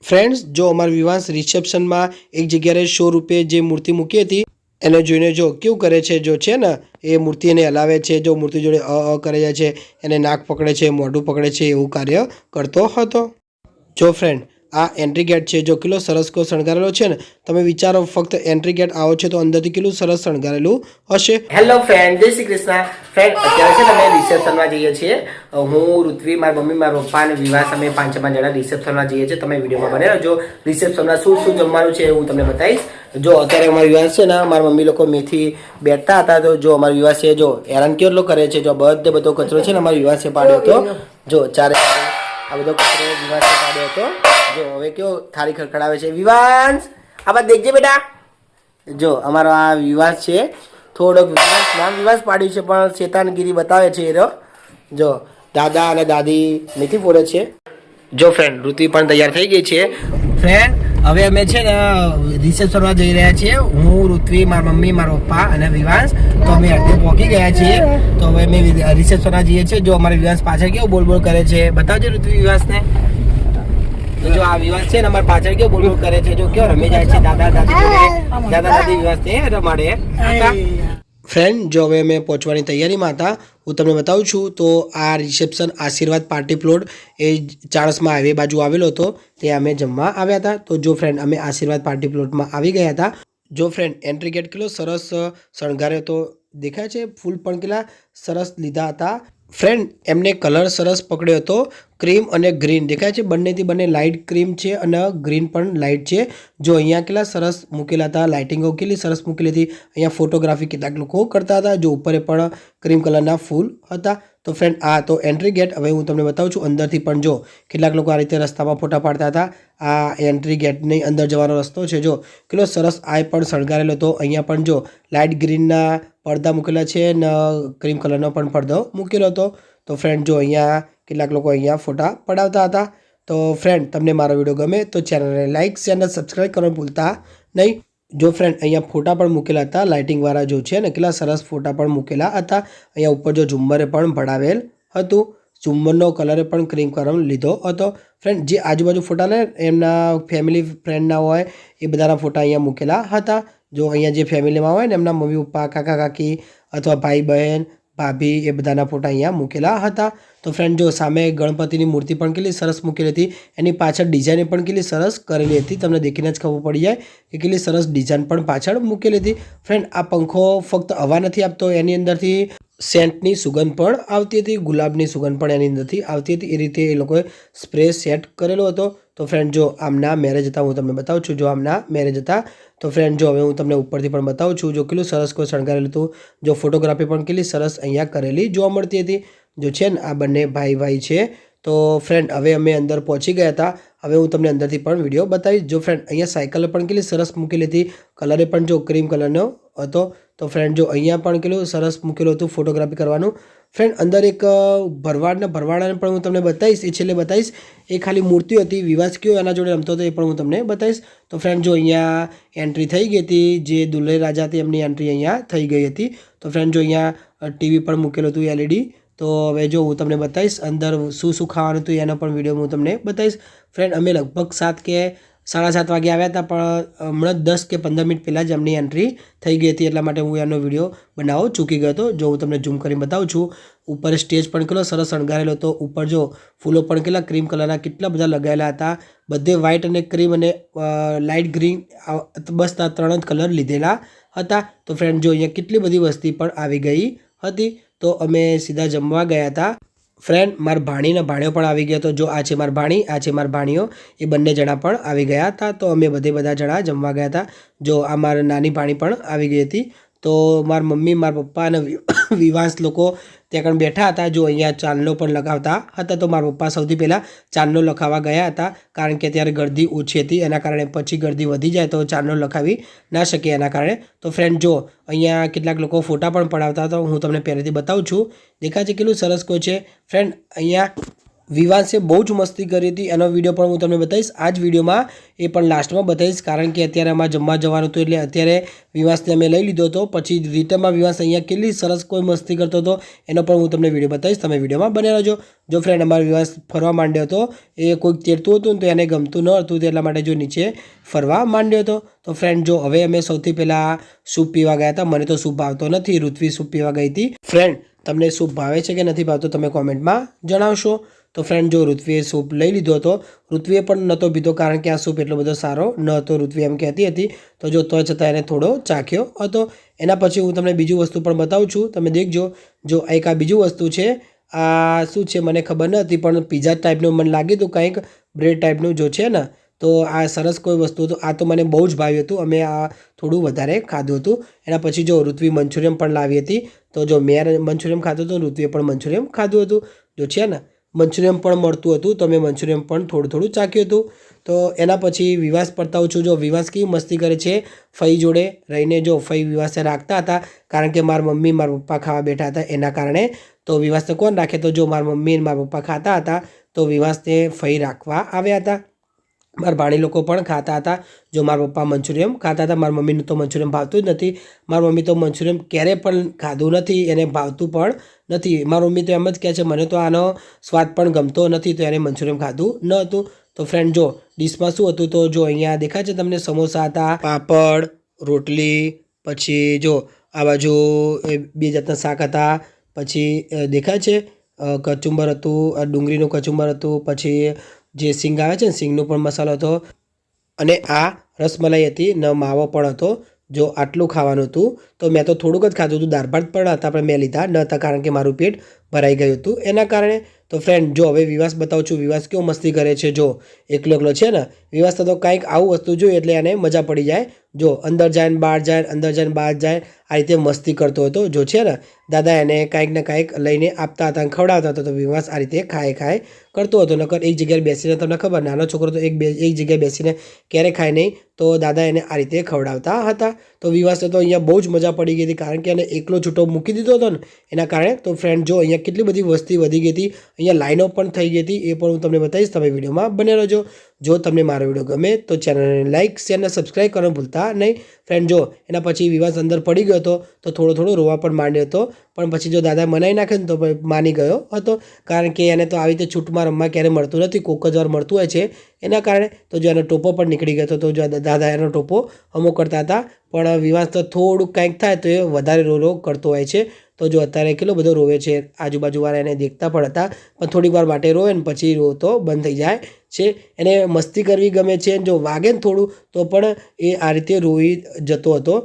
Friends, જો અમારા વિવાસ રિસેપ્શનમાં એક જગ્યાએ 100 રૂપિયે જે મૂર્તિ મૂકી હતી એને જોઈને જો કેવું કરે છે, જો છે ને એ મૂર્તિને હલાવે છે, જો મૂર્તિ જોડે કરે જાય છે, એને નાક પકડે છે, મોઢું પકડે છે, એવું કાર્ય કરતો હતો. જો ફ્રેન્ડ, આ એન્ટ્રી ગેટ છે, જો કેટલો સરસ શણગારેલો છે ને. તમે વિચારો, ફક્ત એન્ટ્રી ગેટ આવો છે તો અંદરથી કેટલું સરસ શણગારેલું હશે. હેલો ફ્રેન્ડ, જય શ્રી કૃષ્ણ. ફ્રેન્ડ, અત્યારે છે ને અમે રિસેપ્શનમાં જઈએ છીએ. હું, ઋત્વી, મારી મમ્મી, મારા પપ્પા અને વિવાસ, અમે 5 જણા રિસેપ્શનમાં જઈએ છીએ. તમે વિડીયોમાં બને રહેજો. રિસેપ્શનમાં શું શું જમવાનું છે હું તમને બતાવીશ. જો અત્યારે અમારો વિવાસ છે ને, મારા મમ્મી લોકો મેથી બેઠતા હતા. તો જો અમારો વિવાસ છે, જો હેરાન કેટલો કરે છે. જો બધો કચરો છે ને અમારો વિવાસે પાડ્યો હતો. જો ચારે આ બધો કચરો વિવાસે પાડ્યો હતો. જો હવે કેવો થાળી ખડખડાવે છે. વિવાસ, આ બાદ દેખજે બેટા. જો અમારો આ વિવાસ છે, થોડોક નામ વિવાસ પાડ્યું છે પણ શેતાનગીરી બતાવે છે એનો. જો દાદા અને દાદી મેથી ફોડે છે. જો ફ્રેન્ડ, ઋત્વી પણ તૈયાર થઈ ગઈ છે. ફ્રેન્ડ, હવે અમે છે ને રિસેપ્શનમાં જઈ રહ્યા છીએ. હું, ઋત્વી, મારા મમ્મી, મારા પપ્પા અને વિવાસ. તો અમે અડધે પહોંચી ગયા છીએ. તો હવે અમે રિસેપ્શનમાં જઈએ છીએ. જો અમારા વિવાસ પાછળ કેવો બોલ કરે છે, બતાવજો ઋત્વી વિવાસને. જો આ વિવાસ છે ને અમારા પાછળ કેવો બોલ કરે છે. જો કેવો રમી જાય છે દાદા દાદી વિવાસને રમાડે. ફ્રેન્ડ, જો હવે અમે પહોંચવાની તૈયારીમાં હતા. હું તમને બતાવું છું. તો આ રિસેપ્શન આશીર્વાદ પાર્ટી પ્લોટ એ ચાણસમાં હાઈવે બાજુ આવેલો હતો. તે અમે જમવા આવ્યા હતા. તો જો ફ્રેન્ડ, અમે આશીર્વાદ પાર્ટી પ્લોટમાં આવી ગયા હતા. જો ફ્રેન્ડ, એન્ટ્રી ગેટ કેટલો સરસ શણગાર્યો હતો, દેખાય છે. ફૂલ પણ કેટલા સરસ લીધા હતા. ફ્રેન્ડ, એમને કલર સરસ પકડ્યો હતો, ક્રીમ અને ગ્રીન દેખાય છે. બંને લાઇટ ક્રીમ છે અને ગ્રીન પણ લાઇટ છે. જો અહીંયા કેટલા સરસ મૂકેલા હતા, લાઇટિંગો કેટલી સરસ મૂકેલી હતી. અહીંયા ફોટોગ્રાફી કેટલાક લોકો કરતા હતા. જો ઉપર પણ ક્રીમ કલરના ફૂલ હતા. તો ફ્રેન્ડ, આ તો એન્ટ્રી ગેટ. હવે હું તમને બતાવું છું અંદરથી પણ. જો કેટલાક લોકો આ રીતે રસ્તામાં ફોટા પાડતા હતા. આ એન્ટ્રી ગેટની અંદર જવાનો રસ્તો છે. જો કેટલો સરસ આ પણ શણગારેલો હતો. અહીંયા પણ જો લાઇટ ગ્રીનના પડદા મૂકેલા છે અને ક્રીમ કલરનો પણ પડદો મૂકેલો હતો. તો ફ્રેન્ડ, જો અહીંયા કેટલાક લોકો અહીંયા ફોટા પડાવતા હતા. તો ફ્રેન્ડ, તમને મારો વિડીયો ગમે તો ચેનલને લાઇક, શેર અને સબસ્ક્રાઈબ કરવાનું ભૂલતા નહીં. જો ફ્રેન્ડ, અહીંયા ફોટા પણ મૂકેલા હતા લાઇટિંગવાળા. જો છે ને કેટલા સરસ ફોટા પણ મૂકેલા હતા. અહીંયા ઉપર જો ઝુમ્મરે પણ ભડાવેલ હતું. ઝુમ્મરનો કલરે પણ ક્રીમ કલર લીધો હતો. ફ્રેન્ડ, જે આજુબાજુ ફોટા લે એમના ફેમિલી ફ્રેન્ડના હોય એ બધાના ફોટા અહીંયા મૂકેલા હતા. જો અહીંયા જે ફેમિલીમાં હોય ને એમના મમ્મી પપ્પા, કાકા કાકી અથવા ભાઈ બહેન, ભાભી, એ બધાના ફોટા અહીંયા મૂકેલા હતા. તો ફ્રેન્ડ, જો સામે ગણપતિની મૂર્તિ પણ કેટલી સરસ મૂકેલી હતી. એની પાછળ ડિઝાઇન પણ કેટલી સરસ કરેલી હતી. તમને દેખીને જ ખબર પડી જાય કે કેટલી સરસ ડિઝાઇન પણ પાછળ મૂકેલી હતી. ફ્રેન્ડ, આ પંખો ફક્ત હવા નથી આપતો, એની અંદરથી સેન્ટની સુગંધ પણ આવતી હતી, ગુલાબની સુગંધ પણ એની અંદરથી આવતી હતી. એ રીતે એ લોકોએ સ્પ્રે સેટ કરેલો હતો. તો ફ્રેન્ડ, જો આમના મેરેજ હતા, હું તમને બતાવું છું. જો આમના મેરેજ હતા. તો ફ્રેન્ડ, જો હવે હું તમને ઉપરથી પણ બતાવું છું. જો કેટલું સરસ કોઈ શણગારેલું હતું. જો ફોટોગ્રાફી પણ કેટલી સરસ અહીંયા કરેલી જોવા મળતી હતી. જો છે ને આ બંને ભાઈ છે. તો ફ્રેન્ડ, હવે અમે અંદર પહોંચી ગયા હતા. હવે હું તમને અંદરથી પણ વિડીયો બતાવીશ. જો ફ્રેન્ડ, અહીંયા સાયકલ પણ કેટલી સરસ મૂકેલી હતી. કલરે પણ જો ક્રીમ કલરનો હતો. તો ફ્રેન્ડ, જો અહીંયા પણ કેટલું સરસ મૂકેલું હતું ફોટોગ્રાફી કરવાનું. ફ્રેન્ડ, અંદર એક ભરવાડને પણ હું તમને બતાવીશ. એ છેલ્લે બતાવીશ. એ ખાલી મૂર્તિ હતી. વિવાસ કયો એના જોડે રમતો હતો એ પણ હું તમને બતાવીશ. તો ફ્રેન્ડ, જો અહીંયા એન્ટ્રી થઈ ગઈ હતી. જે દુલ્હે રાજા હતી એમની એન્ટ્રી અહીંયા થઈ ગઈ હતી. તો ફ્રેન્ડ, જો અહીંયા ટીવી પણ મૂકેલું હતું, LED. તો હવે જો હું તમને બતાવીશ અંદર શું ખાવાનું હતું એનો પણ વિડીયો હું તમને બતાવીશ. ફ્રેન્ડ, અમે લગભગ 7 કે 7:30 વાગે આવ્યા હતા, પણ હમણાં 10 કે 15 મિનિટ પહેલાં જ એમની એન્ટ્રી થઈ ગઈ હતી. એટલા માટે હું એનો વિડીયો બનાવવો ચૂકી ગયો હતો. જો હું તમને ઝૂમ કરીને બતાવું છું. ઉપર સ્ટેજ પણ કેટલો સરસ શણગારેલો હતો. ઉપર જો ફૂલો પણ કેટલા ક્રીમ કલરના કેટલા બધા લગાવેલા હતા. બધે વ્હાઇટ અને ક્રીમ અને લાઇટ ગ્રીન, બસ આ 3 જ કલર લીધેલા હતા. તો ફ્રેન્ડ, જો અહીંયા કેટલી બધી વસ્તી પણ આવી ગઈ હતી. તો અમે સીધા જમવા ગયા હતા. ફ્રેન્ડ, મારા ભાણીના ભાણિયો પણ આવી ગયો હતો. જો આ છે મારા ભાણી, આ છે મારા ભાણિયો. એ બંને જણા પણ આવી ગયા હતા. તો અમે બધા જણા જમવા ગયા હતા. જો આ મારા નાની ભાણી પણ આવી ગઈ હતી. તો મારા મમ્મી, મારા પપ્પા અને વિવાસ લોકો ત્યાં આગળ બેઠા હતા. જો અહીંયા ચાંદલો પણ લગાવતા હતા. તો મારા પપ્પા સૌથી પહેલાં ચાંદલો લખાવવા ગયા હતા, કારણ કે ત્યારે ગરદી ઓછી હતી. એના કારણે પછી ગરદી વધી જાય તો ચાંદલો લખાવી ના શકે એના કારણે. તો ફ્રેન્ડ, જો અહીંયા કેટલાક લોકો ફોટા પણ પડાવતા હતા. હું તમને પહેલેથી બતાવું છું. દેખાય છે કેટલું સરસ કોઈ છે. ફ્રેન્ડ, અહીંયા વિવાંશે બહુ જ મસ્તી કરી હતી, એનો વિડીયો પણ હું તમને બતાવીશ આ જ વિડીયોમાં, એ પણ લાસ્ટમાં બતાવીશ, કારણ કે અત્યારે આમાં જમવા જવાનું હતું એટલે અત્યારે વિવાંશને અમે લઈ લીધો હતો. પછી રિટર્નમાં વિવાંશ અહીંયા કેટલી સરસ કોઈ મસ્તી કરતો હતો એનો પણ હું તમને વિડીયો બતાવીશ, તમે વિડીયોમાં બન્યા રહેજો. જો ફ્રેન્ડ અમારો વિવાંશ ફરવા માંડ્યો હતો, એ કોઈક તેડતું હતું ને તો એને ગમતું ન હતું, એટલા માટે જો નીચે ફરવા માંડ્યો હતો. તો ફ્રેન્ડ જો હવે અમે સૌથી પહેલાં સૂપ પીવા ગયા હતા. મને તો સૂપ ભાવતો નથી, ઋત્વી સૂપ પીવા ગઈ હતી. ફ્રેન્ડ તમને સૂપ ભાવે છે કે નથી ભાવતો તમે કોમેન્ટમાં જણાવશો. તો ફ્રેન્ડ જો ઋત્વીએ સૂપ લઈ લીધો હતો, ઋત્વીએ પણ નહોતો પીધો કારણ કે આ સૂપ એટલો બધો સારો ન હતો, ઋત્વી એમ કહેતી હતી. તો જો તો છતાં એને થોડો ચાખ્યો હતો. એના પછી હું તમને બીજું વસ્તુ પણ બતાવું છું, તમે દેખજો. જો એક આ બીજું વસ્તુ છે, આ શું છે મને ખબર ન હતી, પણ પીઝા ટાઈપનું મને લાગ્યું હતું, કંઈક બ્રેડ ટાઈપનું જો છે ને, તો આ સરસ કોઈ વસ્તુ હતું. આ તો મને બહુ જ ભાવ્યું હતું, અમે આ થોડું વધારે ખાધું હતું. એના પછી જો ઋત્વી મંચુરિયમ પણ લાવી હતી. તો જો મેં મંચુરિયમ ખાધું હતું, ઋત્વીએ પણ મંચુરિયમ ખાધું હતું. જો છે ને મંચુરિયમ પણ મળતું હતું, તો મેં મંચુરિયમ પણ થોડું થોડું ચાખ્યું હતું. તો એના પછી વિવાસ પડતાવું છું. જો વિવાસ કેવી મસ્તી કરે છે ફઈ જોડે રહીને. જો ફઈ વિવાસને રાખતા હતા, કારણ કે મારા મમ્મી મારા પપ્પા ખાવા બેઠા હતા એના કારણે. તો વિવાસને કોણ રાખે, તો જો મારા મમ્મી અને મારા પપ્પા ખાતા હતા તો વિવાસને ફઈ રાખવા આવ્યા હતા. મારા ભાણી લોકો પણ ખાતા હતા. જો મારા પપ્પા મંચુરિયમ ખાતા હતા, મારા મમ્મીને તો મંચુરિયમ ભાવતું જ નથી. મારી મમ્મી તો મંચુરિયમ ક્યારેય પણ ખાધું નથી, એને ભાવતું પણ નથી. મારી મમ્મી તો એમ જ કહે છે મને તો આનો સ્વાદ પણ ગમતો નથી, તો એને મંચુરિયમ ખાધું ન હતું. તો ફ્રેન્ડ જો ડીશમાં શું હતું, તો જો અહીંયા દેખાય છે તમને સમોસા હતા, પાપડ, રોટલી, પછી જો આ બાજુ બે જાતના શાક હતા, પછી દેખાય છે કચુંબર હતું, ડુંગળીનું કચુંબર હતું, પછી જે સિંગ આવે છે ને સિંગનો પણ મસાલો હતો, અને આ રસમલાઈ હતી ને માવો પણ હતો. જો આટલું ખાવાનું હતું, તો મેં તો થોડુંક જ ખાધું હતું. દાળ ભાત પણ હતા પણ મેં લીધા ન હતા, કારણ કે મારું પેટ ભરાઈ ગયું હતું એના કારણે. તો ફ્રેન્ડ જો હવે વિવાસ બતાવું છું, વિવાસ કેવો મસ્તી કરે છે. જો એકલો એકલો છે ને, વિવાસ તો કંઈક આવું વસ્તુ જોઈએ એટલે એને મજા પડી જાય. જો અંદર જાય ને બહાર જાય, અંદર જાય ને બહાર જાય, આ રીતે મસ્તી કરતો હતો. જો છે ને દાદા એને કાંઈક ને કાંઈક લઈને આપતા હતા અને ખવડાવતા હતા, તો વિવાસ આ રીતે ખાય કરતો હતો. નકર એક જગ્યાએ બેસીને, તમને ખબર નાનો છોકરો તો એક જગ્યાએ બેસીને ક્યારે ખાય નહીં, તો દાદા એને આ રીતે ખવડાવતા હતા. તો વિવાસને તો અહીંયા બહુ જ મજા પડી ગઈ હતી, કારણ કે એને એકલો છૂટો મૂકી દીધો હતો ને એના કારણે. તો ફ્રેન્ડ જો અહીંયા કેટલી બધી વસ્તી વધી ગઈ હતી, અહીંયા લાઈનો પણ થઈ ગઈ હતી, એ પણ હું તમને બતાવીશ, તમે વિડીયોમાં બન્યા રહેજો. જો તમને મારો વિડીયો ગમે તો ચેનલને લાઇક શેર અને સબસ્ક્રાઈબ કરવાનું ભૂલતા નહીં. ફ્રેન્ડ જો એના પછી વિવાસ અંદર પડી ગયો હતો, તો થોડો રોવા પણ માંડ્યો હતો, પણ પછી જો દાદા મનાઈ નાખે ને તો માની ગયો હતો, કારણ કે એને તો આવી રીતે છૂટમાં રમવા ક્યારે મળતું નથી, કોક જ વાર મળતું હોય છે એના કારણે. તો જો એનો ટોપો પણ નીકળી ગયો હતો, તો જો દાદા એનો ટોપો હમો કરતા હતા. પણ વિવાસ તો થોડુંક કંઈક થાય તો એ વધારે રો કરતો હોય છે. તો જો અત્યારે કેટલો બધો રોવે છે, આજુબાજુવાળા એને દેખતા પણ હતા, પણ થોડીક વાર માટે રોવે ને પછી રોતો બંધ થઈ જાય છે. એને મસ્તી કરવી ગમે છે, જો વાગે ને થોડું તો પણ એ આ રીતે રોઈ જતો હતો.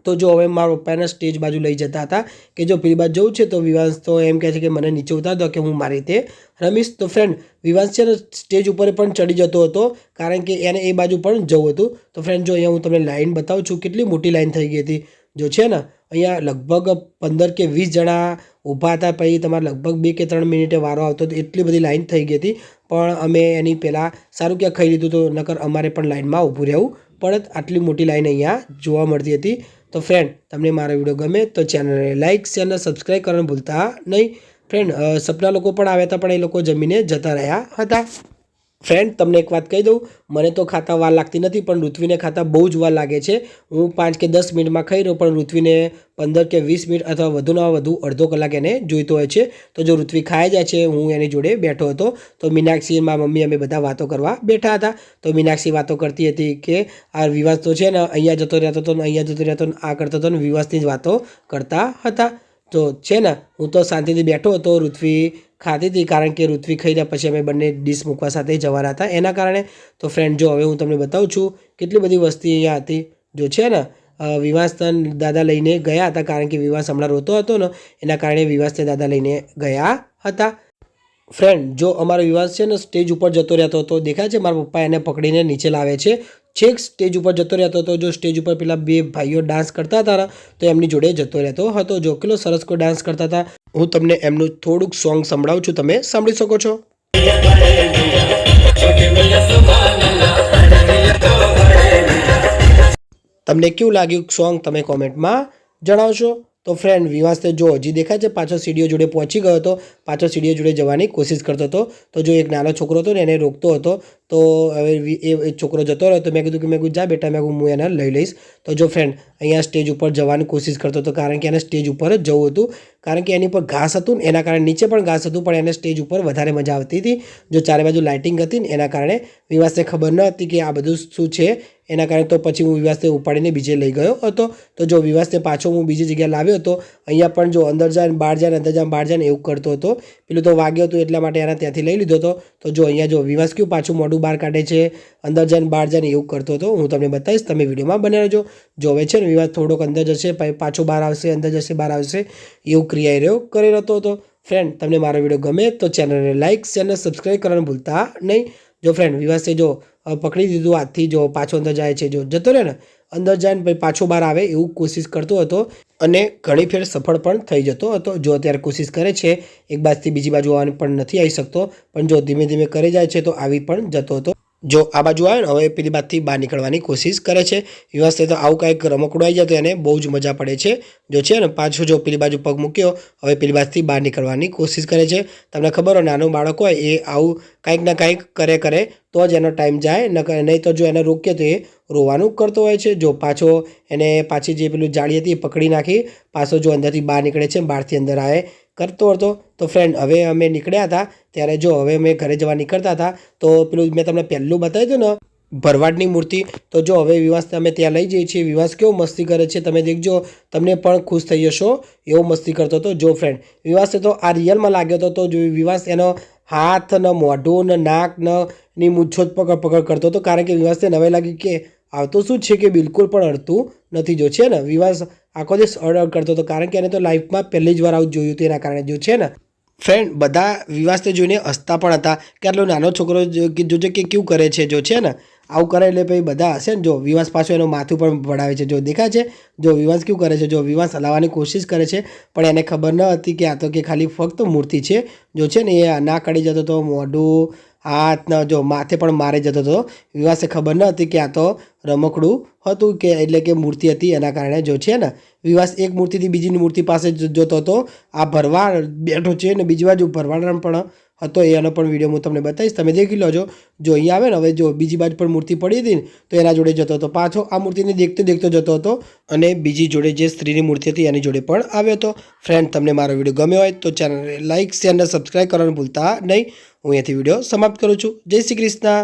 તો જો હવે મારા પપ્પાને સ્ટેજ બાજુ લઈ જતા હતા કે જો પેલી બાજુ જવું છે, તો વિવાસ તો એમ કહે છે કે મને નીચે ઉતાર દો કે હું મારી રીતે રમીશ. તો ફ્રેન્ડ વિવાસ છે ને સ્ટેજ ઉપર પણ ચડી જતો હતો, કારણ કે એને એ બાજુ પણ જવું હતું. તો ફ્રેન્ડ જો અહીંયા હું તમને લાઈન બતાવું છું, કેટલી મોટી લાઈન થઈ ગઈ હતી. જો છે ને અહીંયા લગભગ 15 કે 20 જણા ઊભા હતા, પછી તમારે લગભગ 2 કે 3 મિનિટે વારો આવતો હતો, એટલી બધી લાઈન થઈ ગઈ હતી. પણ અમે એની પહેલાં સારું ક્યાં ખાઈ લીધું, તો નકર અમારે પણ લાઈનમાં ઊભું રહેવું પડત. આટલી મોટી લાઈન અહીંયા જોવા મળતી હતી. તો ફ્રેન્ડ તમને મારો વિડીયો ગમે તો ચેનલને લાઇક શેર અને સબસ્ક્રાઈબ કરવાનું ભૂલતા નહીં. ફ્રેન્ડ સપના લોકો પણ આવ્યા હતા, પણ એ લોકો જમીને જતા રહ્યા હતા. ફ્રેન્ડ તમને એક વાત કહી દઉં, મને તો ખાતા વાર લાગતી નથી, પણ ઋત્વીને ખાતા બહુ જ વાર લાગે છે. હું 5 કે 10 મિનિટમાં ખાઈ રહ્યો, પણ ઋત્વીને 15 કે 20 મિનિટ અથવા વધુમાં વધુ અડધો કલાક એને જોઈતો હોય છે. તો જો ઋત્વી ખાઈ જાય છે, હું એની જોડે બેઠો હતો, તો મીનાક્ષી મારા મમ્મી અમે બધા વાતો કરવા બેઠા હતા. તો મીનાક્ષી વાતો કરતી હતી કે આ વિવાસ તો છે ને અહીંયા જતો રહેતો હતો ને અહીંયા જતો રહેતો ને આ કરતો હતો ને, વિવાસની જ વાતો કરતા હતા. તો છે ને હું તો શાંતિથી બેઠો હતો, ઋત્વી ખાતી હતી, કારણ કે ઋત્વી ખાઈ રહ્યા પછી અમે બંને ડીશ મૂકવા સાથે જવાના હતા એના કારણે. તો ફ્રેન્ડ જો હવે હું તમને બતાવું છું, કેટલી બધી વસ્તી અહીંયા હતી. જો છે ને વિવાસના દાદા લઈને ગયા હતા, કારણ કે વિવાસ હમણાં રોતો હતો ને એના કારણે વિવાસને દાદા લઈને ગયા હતા. ફ્રેન્ડ જો અમારો વિવાસ છે ને સ્ટેજ ઉપર જતો રહેતો હતો, દેખાય છે મારા પપ્પા એને પકડીને નીચે લાવે છે, છેક સ્ટેજ ઉપર જતો રહેતો હતો. જો સ્ટેજ ઉપર પેલા 2 ભાઈઓ ડાન્સ કરતા હતા તો એમની જોડે જતો રહેતો હતો. જો કેટલો સરસ કોઈ ડાન્સ કરતા હતા. હું તમને એમનું થોડુંક સોંગ સંભળાવું છું, તમે સાંભળી શકો છો. તમને કેવું લાગ્યું સોંગ તમે કોમેન્ટમાં જણાવશો. તો ફ્રેન્ડ વિવાસને જો હજી દેખાય છે પાછો સીડીઓ જોડે પહોંચી ગયો હતો, પાછો સીડીઓ જોડે જવાની કોશિશ કરતો હતો. તો જો એક નાનો છોકરો હતો ને એને રોકતો હતો. તો હવે એ છોકરો જતો રહ્યો તો મેં કીધું જા બેટા, મેં હું એને લઈ લઈશ. તો જો ફ્રેન્ડ અહીંયા સ્ટેજ ઉપર જવાની કોશિશ કરતો હતો, કારણ કે એને સ્ટેજ ઉપર જ જવું હતું, કારણ કે એની પર ઘાસ હતું ને એના કારણે, નીચે પણ ઘાસ હતું પણ એને સ્ટેજ ઉપર વધારે મજા આવતી હતી. જો ચારે બાજુ લાઇટિંગ હતી ને એના કારણે વિવાસને ખબર ન હતી કે આ બધું શું છે, એના કારણે તો પછી હું વિવાસને ઉપાડીને બીજે લઈ ગયો હતો. તો જો વિવાસને પાછો હું બીજી જગ્યાએ લાવ્યો હતો. અહીંયા પણ જો અંદર જાય બહાર જાય, અંદર જાય બહાર જાય એવું કરતો હતો. પેલું તો વાગ્યો હતું એટલા માટે એને ત્યાંથી લઈ લીધો હતો. તો જો અહીંયા જો વિવાસ કેવું પાછું મોઢું બહાર કાઢે છે, અંદર જાય બહાર જાય એવું કરતો હતો. હું તમને બતાવીશ, તમે વિડીયોમાં બને રહેજો. જો હવે છે ને વિવાસ થોડોક અંદર જશે, પાછો બહાર આવશે, અંદર જશે બહાર આવશે, એવું ક્રિયા રહ્યો કરી રહેતો હતો. ફ્રેન્ડ તમને મારો વિડીયો ગમે તો ચેનલને લાઇક, ચેનલ સબસ્ક્રાઈબ કરવાનું ભૂલતા નહીં. જો ફ્રેન્ડ વિવાસે જો પકડી દીધું હાથથી, જો પાછો અંદર જાય છે, જો જતો રહે ને અંદર જાય ને પાછો બહાર આવે એવું કોશિશ કરતો હતો અને ઘણી ફેર સફળ પણ થઈ જતો હતો. જો અત્યારે કોશિશ કરે છે એક બાજુથી બીજી બાજુ આવવાની પણ નથી આવી શકતો, પણ જો ધીમે ધીમે કરી જાય છે તો આવી પણ જતો હતો. જો આ બાજુ આવે ને હવે પેલી બાજુથી બહાર નીકળવાની કોશિશ કરે છે. વિવાસને તો આવું કાંઈક રમકડું આવી જાય તો એને બહુ જ મજા પડે છે. જો છે ને પાછું જો પેલી બાજુ પગ મૂક્યો, હવે પેલી બાજુથી બહાર નીકળવાની કોશિશ કરે છે. તમને ખબર હોય નાનું બાળક હોય એ આવું કાંઈક ના કાંઈક કરે તો જ એનો ટાઈમ જાય, નહીં તો જો એને રોકીએ તો એ રોવાનું કરતો હોય છે. જો પાછો એને પાછી જે પેલું જાળી હતી એ પકડી નાખી, પાછો જો અંદરથી બહાર નીકળે છે, બહારથી અંદર આવે કરતો હતો. તો ફ્રેન્ડ હવે અમે નીકળ્યા હતા ત્યારે જો હવે અમે ઘરે જવા નીકળતા હતા તો પેલું મેં તમને પહેલું બતાવ્યું હતું ને ભરવાડની મૂર્તિ, તો જો હવે વિવાસને અમે ત્યાં લઈ જઈએ છીએ. વિવાસ કેવો મસ્તી કરે છે તમે દેખજો, તમને પણ ખુશ થઈ જશો એવો મસ્તી કરતો હતો. જો ફ્રેન્ડ વિવાસને તો આ રિયલમાં લાગ્યો હતો. તો જો વિવાસ એનો હાથ ને મોઢું ને નાક ને ની મૂછો જ પકડ કરતો હતો, કારણ કે વિવાસને નવાઈ લાગી કે આવતો શું છે કે બિલકુલ પણ અડતું નથી. જો છે ને વિવાસ આખો દિવસ અડ કરતો હતો, કારણ કે એને તો લાઈફમાં પહેલી જ વાર આવું જોયું હતું, એના કારણે જો છે ને ફ્રેન્ડ બધા વિવાસને જોઈને હસતા પણ હતા કે આટલો નાનો છોકરો જોજે કે કેવું કરે છે. જો છે ને આવું કરે એટલે પછી બધા હશે ને. જો વિવાસ પાછું એનું માથું પણ ભડાવે છે, જો દેખાય છે. જો વિવાસ કેવું કરે છે, જો વિવાસ હલાવવાની કોશિશ કરે છે પણ એને ખબર ન હતી કે આ તો કે ખાલી ફક્ત મૂર્તિ છે. જો છે ને એ ના કાઢી જતો હતો, મોઢું હાથના જો માથે પણ મારે જતો હતો. વિવાસને ખબર ન હતી કે આ તો રમકડું હતું, કે એટલે કે મૂર્તિ હતી, એના કારણે જો છે ને વિવાસ એક મૂર્તિથી બીજી મૂર્તિ પાસે જોતો હતો. આ ભરવાડ બેઠો છે ને બીજી બાજુ ભરવાડ પણ હતો, એનો પણ વિડીયો હું તમને બતાવીશ, તમે દેખી લેજો. જો અહીંયા આવે ને હવે જો બીજી બાજુ પણ મૂર્તિ પડી હતી ને તો એના જોડે જતો હતો, પાછો આ મૂર્તિને દેખતો જતો હતો અને બીજી જોડે જે સ્ત્રીની મૂર્તિ હતી એની જોડે પણ આવ્યો હતો. ફ્રેન્ડ તમને મારો વિડીયો ગમ્યો હોય તો ચેનલને લાઇક, શેર અને સબસ્ક્રાઈબ કરવાનું ભૂલતા નહીં. હું અહીંયાથી વિડીયો સમાપ્ત કરું છું. જય શ્રી કૃષ્ણ.